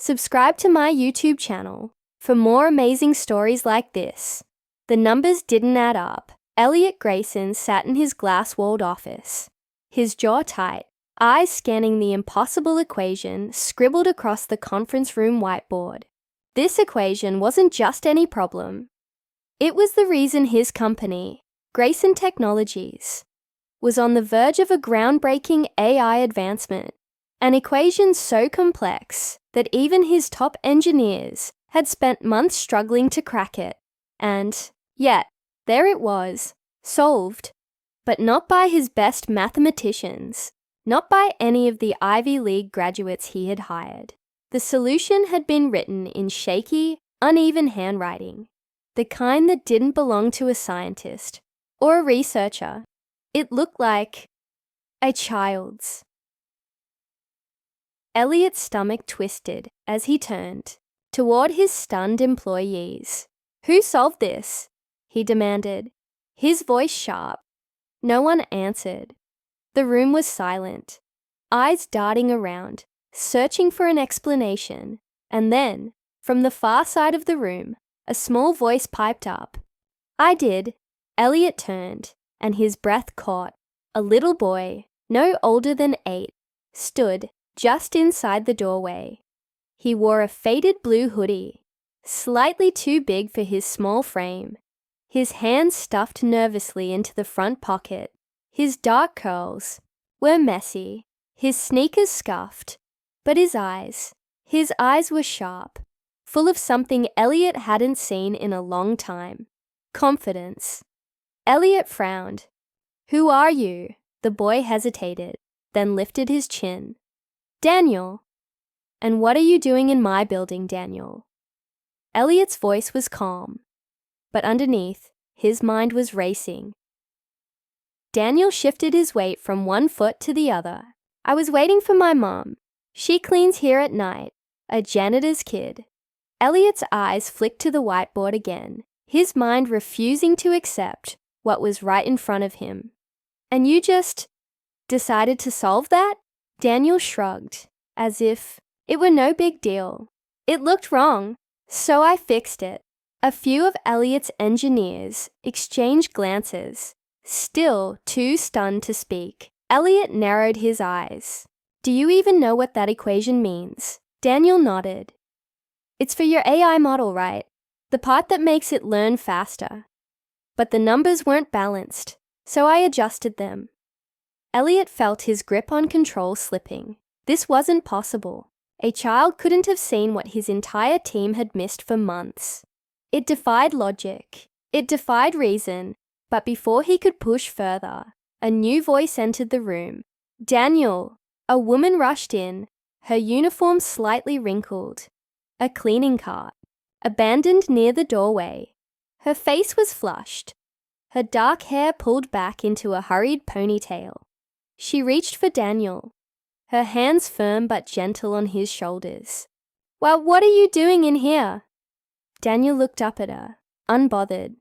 Subscribe to my YouTube channel for more amazing stories like this. The numbers didn't add up. Elliot Grayson sat in his glass-walled office, his jaw tight, eyes scanning the impossible equation scribbled across the conference room whiteboard. This equation wasn't just any problem. It was the reason his company, Grayson Technologies, was on the verge of a groundbreaking AI advancement, an equation so complex that even his top engineers had spent months struggling to crack it. And yet, there it was, solved, but not by his best mathematicians, not by any of the Ivy League graduates he had hired. The solution had been written in shaky, uneven handwriting, the kind that didn't belong to a scientist or a researcher. It looked like a child's. Elliot's stomach twisted as he turned toward his stunned employees. "Who solved this?" he demanded, his voice sharp. No one answered. The room was silent, eyes darting around, searching for an explanation. And then, from the far side of the room, a small voice piped up. "I did." Elliot turned, and his breath caught. A little boy, no older than 8, stood just inside the doorway. He wore a faded blue hoodie, slightly too big for his small frame, his hands stuffed nervously into the front pocket. His dark curls were messy, his sneakers scuffed, but his eyes were sharp, full of something Elliot hadn't seen in a long time. Confidence. Elliot frowned. "Who are you?" The boy hesitated, then lifted his chin. "Daniel." "And what are you doing in my building, Daniel?" Elliot's voice was calm, but underneath, his mind was racing. Daniel shifted his weight from one foot to the other. "I was waiting for my mom. She cleans here at night, a janitor's kid." Elliot's eyes flicked to the whiteboard again, his mind refusing to accept what was right in front of him. "And you just decided to solve that?" Daniel shrugged, as if it were no big deal. "It looked wrong, so I fixed it." A few of Elliot's engineers exchanged glances, still too stunned to speak. Elliot narrowed his eyes. "Do you even know what that equation means?" Daniel nodded. "It's for your AI model, right? The part that makes it learn faster. But the numbers weren't balanced, so I adjusted them." Elliot felt his grip on control slipping. This wasn't possible. A child couldn't have seen what his entire team had missed for months. It defied logic. It defied reason. But before he could push further, a new voice entered the room. "Daniel!" A woman rushed in, her uniform slightly wrinkled. A cleaning cart, abandoned near the doorway. Her face was flushed, her dark hair pulled back into a hurried ponytail. She reached for Daniel, her hands firm but gentle on his shoulders. "Well, what are you doing in here?" Daniel looked up at her, unbothered.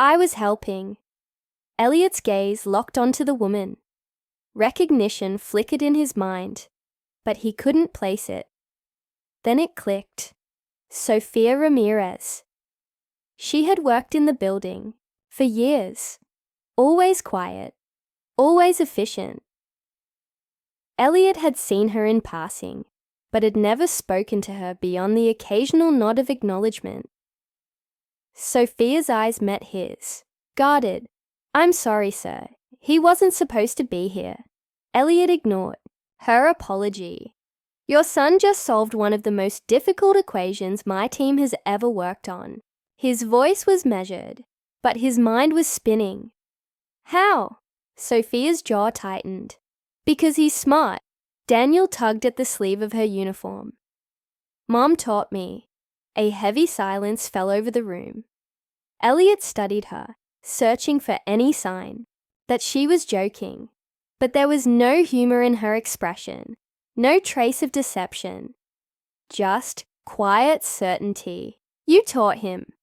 "I was helping." Elliot's gaze locked onto the woman. Recognition flickered in his mind, but he couldn't place it. Then it clicked. Sophia Ramirez. She had worked in the building for years, always quiet, always efficient. Elliot had seen her in passing, but had never spoken to her beyond the occasional nod of acknowledgement. Sophia's eyes met his, guarded. "I'm sorry, sir. He wasn't supposed to be here." Elliot ignored her apology. "Your son just solved one of the most difficult equations my team has ever worked on." His voice was measured, but his mind was spinning. "How?" Sophia's jaw tightened. "Because he's smart." Daniel tugged at the sleeve of her uniform. "Mom taught me." A heavy silence fell over the room. Elliot studied her, searching for any sign that she was joking. But there was no humor in her expression, no trace of deception. Just quiet certainty. "You taught him?"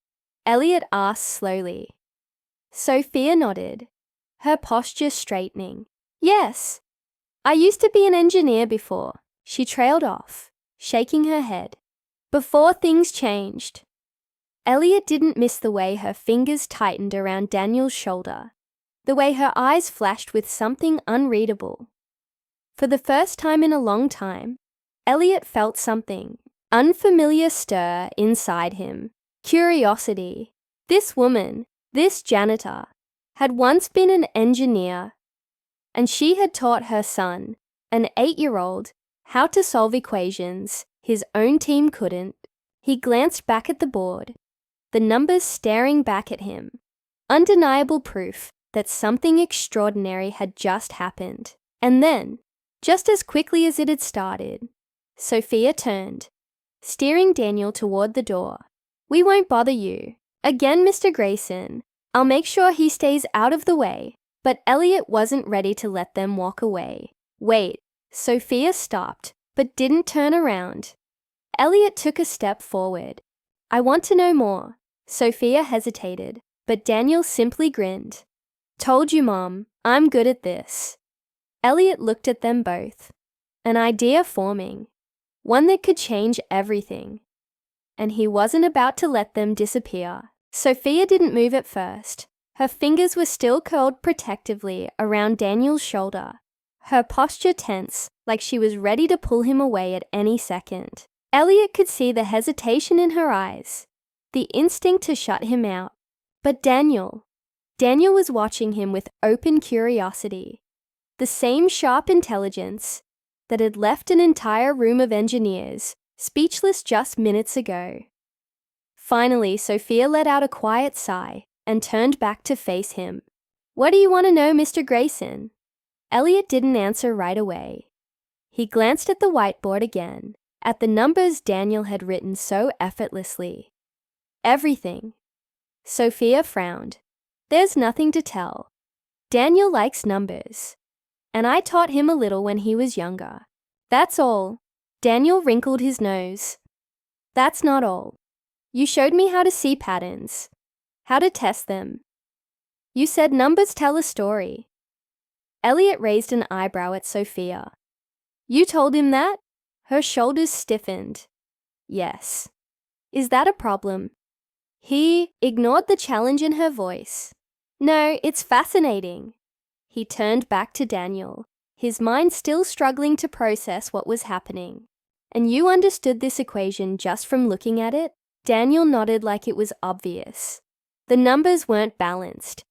Elliot asked slowly. Sophia nodded, her posture straightening. "Yes. I used to be an engineer before." She trailed off, shaking her head. before things changed. Elliot didn't miss the way her fingers tightened around Daniel's shoulder, the way her eyes flashed with something unreadable. For the first time in a long time, Elliot felt something unfamiliar stir inside him. Curiosity. This woman, this janitor, had once been an engineer, and she had taught her son, an 8-year-old, how to solve equations his own team couldn't. He glanced back at the board, the numbers staring back at him. Undeniable proof that something extraordinary had just happened. And then, just as quickly as it had started, Sophia turned, steering Daniel toward the door. "We won't bother you. Again, Mr. Grayson. I'll make sure he stays out of the way." But Elliot wasn't ready to let them walk away. "Wait." Sophia stopped, but didn't turn around. Elliot took a step forward. "I want to know more." Sophia hesitated, but Daniel simply grinned. "Told you, Mom, I'm good at this." Elliot looked at them both. An idea forming, one that could change everything. And he wasn't about to let them disappear. Sophia didn't move at first. Her fingers were still curled protectively around Daniel's shoulder, her posture tense, like she was ready to pull him away at any second. Elliot could see the hesitation in her eyes, the instinct to shut him out. But Daniel was watching him with open curiosity, the same sharp intelligence that had left an entire room of engineers speechless just minutes ago. Finally, Sophia let out a quiet sigh and turned back to face him. "What do you want to know, Mr. Grayson?" Elliot didn't answer right away. He glanced at the whiteboard again, at the numbers Daniel had written so effortlessly. "Everything." Sophia frowned. "There's nothing to tell. Daniel likes numbers, and I taught him a little when he was younger. That's all." Daniel wrinkled his nose. "That's not all. You showed me how to see patterns, how to test them. You said numbers tell a story." Elliot raised an eyebrow at Sophia. "You told him that?" Her shoulders stiffened. "Yes." "Is that a problem?" He ignored the challenge in her voice. "No, it's fascinating." He turned back to Daniel, his mind still struggling to process what was happening. "And you understood this equation just from looking at it?" Daniel nodded like it was obvious. "The numbers weren't balanced.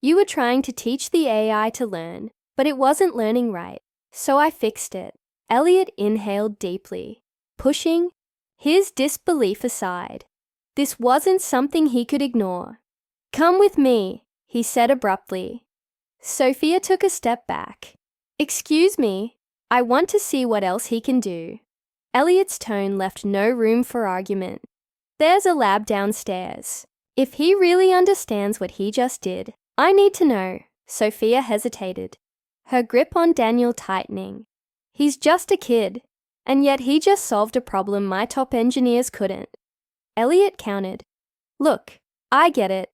You were trying to teach the AI to learn, but it wasn't learning right, so I fixed it." Elliot inhaled deeply, pushing his disbelief aside. This wasn't something he could ignore. "Come with me," he said abruptly. Sophia took a step back. "Excuse me, I want to see what else he can do." Elliot's tone left no room for argument. "There's a lab downstairs. If he really understands what he just did, I need to know." Sophia hesitated, her grip on Daniel tightening. "He's just a kid, and yet he just solved a problem my top engineers couldn't." Elliot countered. "Look, I get it.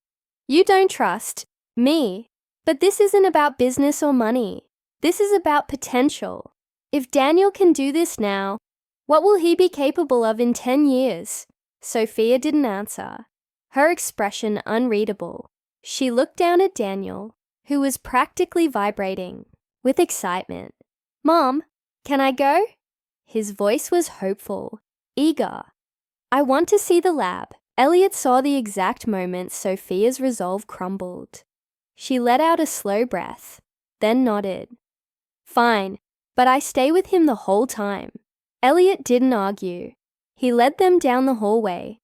You don't trust me, but this isn't about business or money. This is about potential. If Daniel can do this now, what will he be capable of in 10 years? Sophia didn't answer, her expression unreadable. She looked down at Daniel, who was practically vibrating with excitement. "Mom, can I go?" His voice was hopeful, eager. "I want to see the lab." Elliot saw the exact moment Sophia's resolve crumbled. She let out a slow breath, then nodded. "Fine, but I stay with him the whole time." Elliot didn't argue. He led them down the hallway,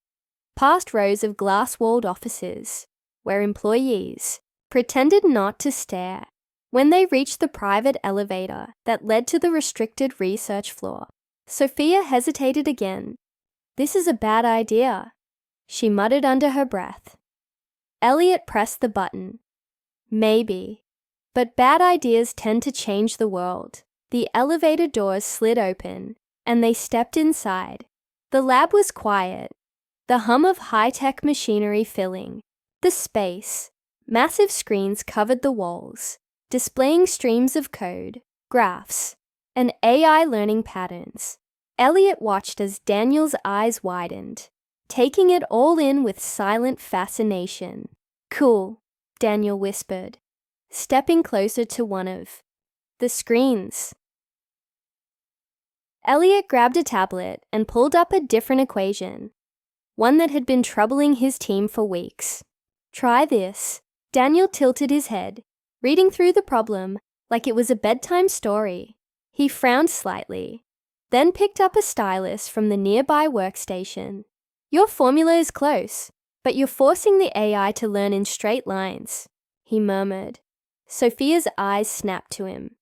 past rows of glass-walled offices, where employees pretended not to stare. When they reached the private elevator that led to the restricted research floor, Sophia hesitated again. "This is a bad idea," she muttered under her breath. Elliot pressed the button. "Maybe. But bad ideas tend to change the world." The elevator doors slid open, and they stepped inside. The lab was quiet, the hum of high-tech machinery filling the space. Massive screens covered the walls, displaying streams of code, graphs, and AI learning patterns. Elliot watched as Daniel's eyes widened, taking it all in with silent fascination. "Cool," Daniel whispered, stepping closer to one of the screens. Elliot grabbed a tablet and pulled up a different equation, one that had been troubling his team for weeks. "Try this." Daniel tilted his head, reading through the problem like it was a bedtime story. He frowned slightly, then picked up a stylus from the nearby workstation. "Your formula is close, but you're forcing the AI to learn in straight lines," he murmured. Sophia's eyes snapped to him.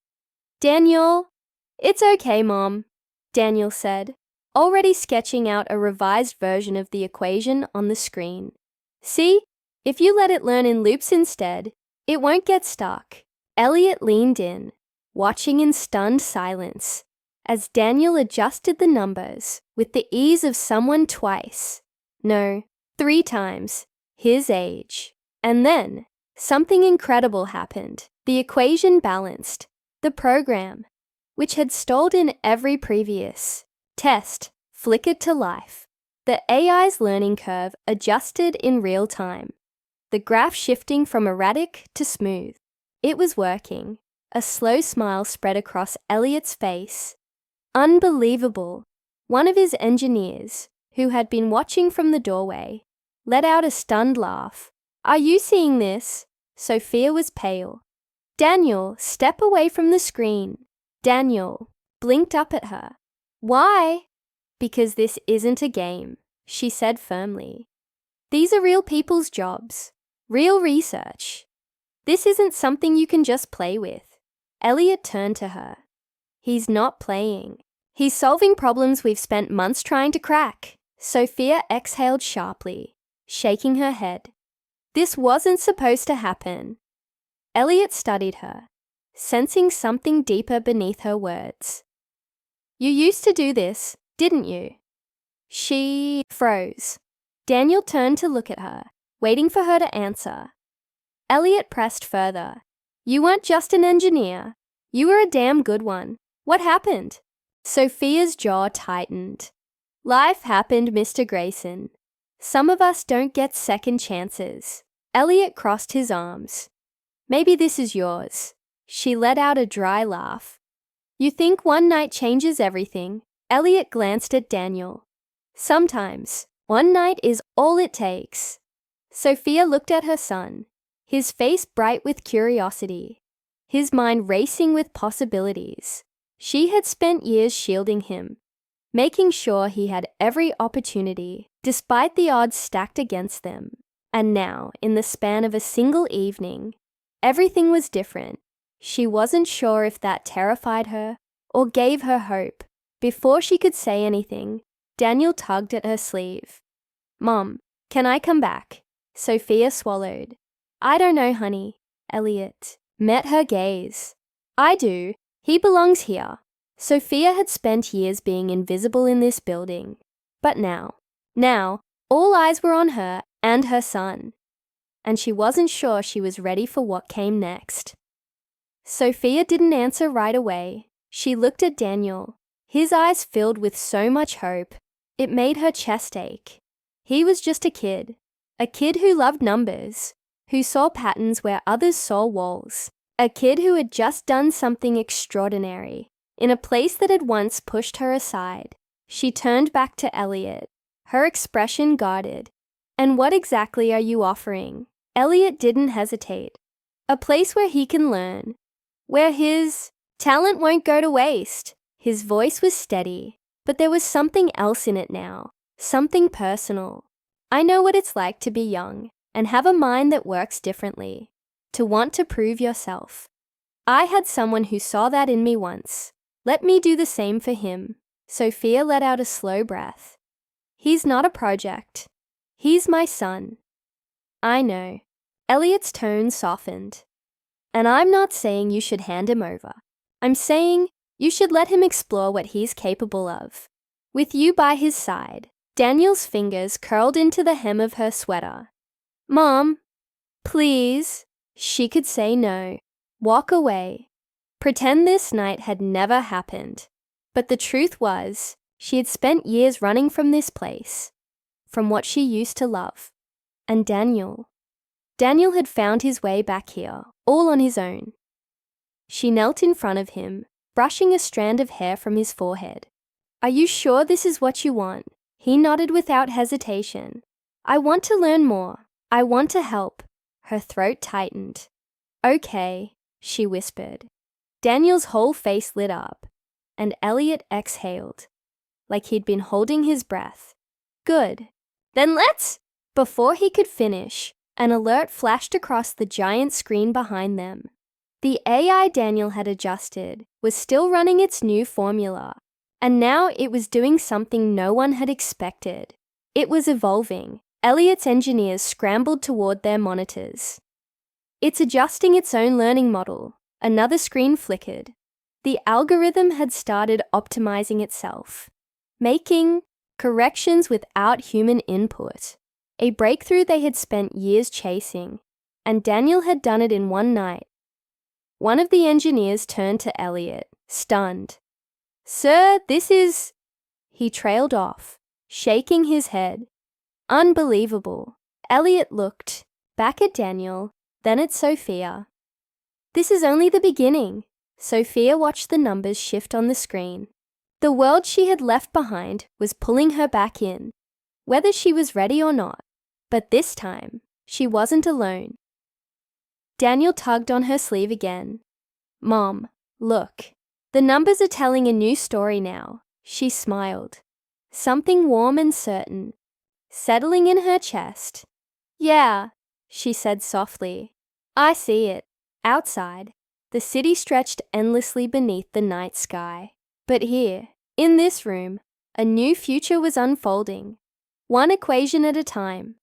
"Daniel!" "It's okay, Mom," Daniel said, already sketching out a revised version of the equation on the screen. "See? If you let it learn in loops instead, it won't get stuck." Elliot leaned in, watching in stunned silence, as Daniel adjusted the numbers with the ease of someone twice, no, 3 times, his age. And then, something incredible happened. The equation balanced. The program, which had stalled in every previous test, flickered to life. The AI's learning curve adjusted in real time, the graph shifting from erratic to smooth. It was working. A slow smile spread across Elliot's face. Unbelievable. One of his engineers, who had been watching from the doorway, let out a stunned laugh. "Are you seeing this?" Sophia was pale. "Daniel, step away from the screen." Daniel blinked up at her. "Why?" "Because this isn't a game," she said firmly. "These are real people's jobs, real research. This isn't something you can just play with." Elliot turned to her. "He's not playing. He's solving problems we've spent months trying to crack." Sophia exhaled sharply, shaking her head. "This wasn't supposed to happen." Elliot studied her, sensing something deeper beneath her words. "You used to do this, didn't you?" She froze. Daniel turned to look at her, waiting for her to answer. Elliot pressed further. "You weren't just an engineer. You were a damn good one. What happened?" Sophia's jaw tightened. "Life happened, Mr. Grayson. Some of us don't get second chances." Elliot crossed his arms. "Maybe this is yours." She let out a dry laugh. "You think one night changes everything?" Elliot glanced at Daniel. "Sometimes. One night is all it takes." Sophia looked at her son, his face bright with curiosity, his mind racing with possibilities. She had spent years shielding him, making sure he had every opportunity, despite the odds stacked against them. And now, in the span of a single evening, everything was different. She wasn't sure if that terrified her or gave her hope. Before she could say anything, Daniel tugged at her sleeve. "Mom, can I come back?" Sophia swallowed. "I don't know, honey." Elliot met her gaze. "I do. He belongs here." Sophia had spent years being invisible in this building. But now, all eyes were on her and her son. And she wasn't sure she was ready for what came next. Sophia didn't answer right away. She looked at Daniel, his eyes filled with so much hope, it made her chest ache. He was just a kid who loved numbers, who saw patterns where others saw walls, a kid who had just done something extraordinary in a place that had once pushed her aside. She turned back to Elliot, her expression guarded. "And what exactly are you offering?" Elliot didn't hesitate. "A place where he can learn, where his talent won't go to waste." His voice was steady, but there was something else in it now, something personal. "I know what it's like to be young and have a mind that works differently, to want to prove yourself. I had someone who saw that in me once. Let me do the same for him." Sophia let out a slow breath. "He's not a project. He's my son." "I know." Elliot's tone softened. "And I'm not saying you should hand him over. I'm saying you should let him explore what he's capable of. With you by his side." Daniel's fingers curled into the hem of her sweater. "Mom, please." She could say no, walk away, pretend this night had never happened. But the truth was, She had spent years running from this place, from what she used to love. And Daniel had found his way back here, all on his own. She knelt in front of him, brushing a strand of hair from his forehead. "Are you sure this is what you want?" He nodded without hesitation. "I want to learn more. I want to help." Her throat tightened. "Okay," she whispered. Daniel's whole face lit up, and Elliot exhaled, like he'd been holding his breath. "Good. Then let's—" Before he could finish, an alert flashed across the giant screen behind them. The AI Daniel had adjusted was still running its new formula, and now it was doing something no one had expected. It was evolving. Elliot's engineers scrambled toward their monitors. "It's adjusting its own learning model." Another screen flickered. The algorithm had started optimizing itself, making corrections without human input. A breakthrough they had spent years chasing, and Daniel had done it in one night. One of the engineers turned to Elliot, stunned. "Sir, this is—" He trailed off, shaking his head. "Unbelievable." Elliot looked, back at Daniel, then at Sophia. "This is only the beginning." Sophia watched the numbers shift on the screen. The world she had left behind was pulling her back in, whether she was ready or not. But this time, she wasn't alone. Daniel tugged on her sleeve again. "Mom, look. The numbers are telling a new story now." She smiled, something warm and certain settling in her chest. "Yeah," she said softly. "I see it." Outside, the city stretched endlessly beneath the night sky. But here, in this room, a new future was unfolding, one equation at a time.